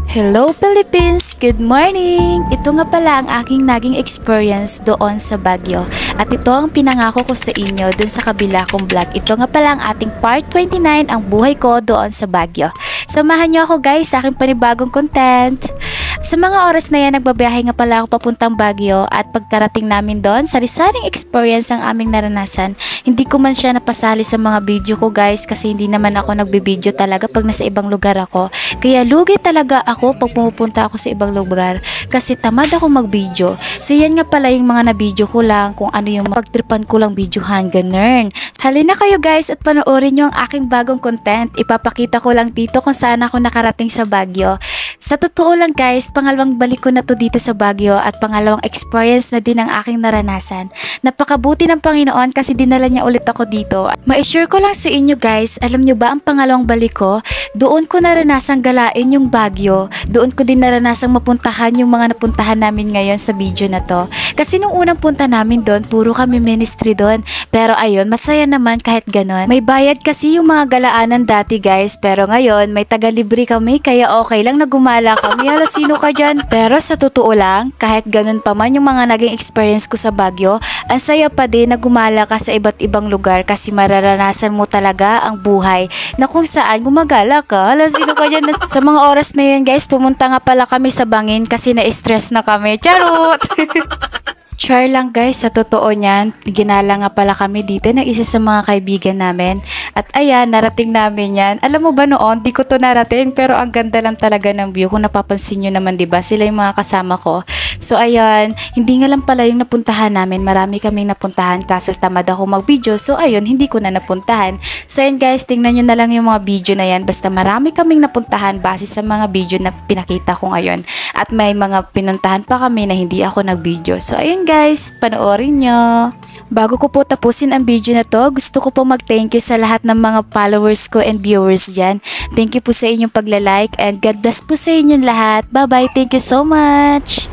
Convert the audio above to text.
Hello Philippines! Good morning! Ito nga pala ang aking naging experience doon sa Baguio. At ito ang pinangako ko sa inyo doon sa kabila kong vlog. Ito nga pala ang ating part 29, ang buhay ko doon sa Baguio. Samahan niyo ako guys sa aking panibagong content. Sa mga oras na yan, nagbabiyahe nga pala ako papuntang Baguio at pagkarating namin doon, sari-saring experience ang aming naranasan. Hindi ko man siya napasali sa mga video ko guys kasi hindi naman ako nagbibideo talaga pag nasa ibang lugar ako. Kaya lugi talaga ako pag pumupunta ako sa ibang lugar kasi tamad ako mag-video. So yan nga pala yung mga na-video ko lang kung ano yung pagtripan ko lang videohan, ganun. Halina kayo guys at panoorin nyo ang aking bagong content. Ipapakita ko lang dito kung saan ako nakarating sa Baguio. Sa totoo lang guys, pangalawang balik ko na to dito sa Baguio at pangalawang experience na din ang aking naranasan. Napakabuti ng Panginoon kasi dinala niya ulit ako dito. Ma-share ko lang sa inyo guys, alam nyo ba ang pangalawang balik ko? Doon ko naranasang galain yung Baguio. Doon ko din naranasang mapuntahan yung mga napuntahan namin ngayon sa video na to. Kasi nung unang punta namin doon, puro kami ministry doon. Pero ayun, masaya naman kahit ganon. May bayad kasi yung mga galaanan dati guys, pero ngayon may taga-libre kami kaya okay lang na gumala kami. Hala, sino ka dyan? Pero sa totoo lang, kahit ganun pa man yung mga naging experience ko sa Baguio, ang saya pa din na gumala ka sa iba't ibang lugar kasi mararanasan mo talaga ang buhay na kung saan gumagala ka. Hala, sino ka dyan? Sa mga oras na yun guys, pumunta nga pala kami sa bangin kasi na-stress na kami. Charot! Char lang guys, sa totoo niyan, ginala nga pala kami dito ng isa sa mga kaibigan namin. At ayan, narating namin yan. Alam mo ba noon, di ko to narating pero ang ganda lang talaga ng view. Kung napapansin nyo naman, diba? Sila yung mga kasama ko. So ayan, hindi nga lang pala yung napuntahan namin. Marami kaming napuntahan kaso tamad ako mag-video. So ayun, hindi ko na napuntahan. So ayan guys, tingnan nyo na lang yung mga video na yan. Basta marami kaming napuntahan base sa mga video na pinakita ko ngayon. At may mga pinuntahan pa kami na hindi ako nag-video. So ayun guys, panoorin nyo. Bago ko po tapusin ang video na to, gusto ko po mag-thank you sa lahat ng mga followers ko and viewers dyan. Thank you po sa inyong pagla-like and God bless po sa inyong lahat. Bye bye, thank you so much!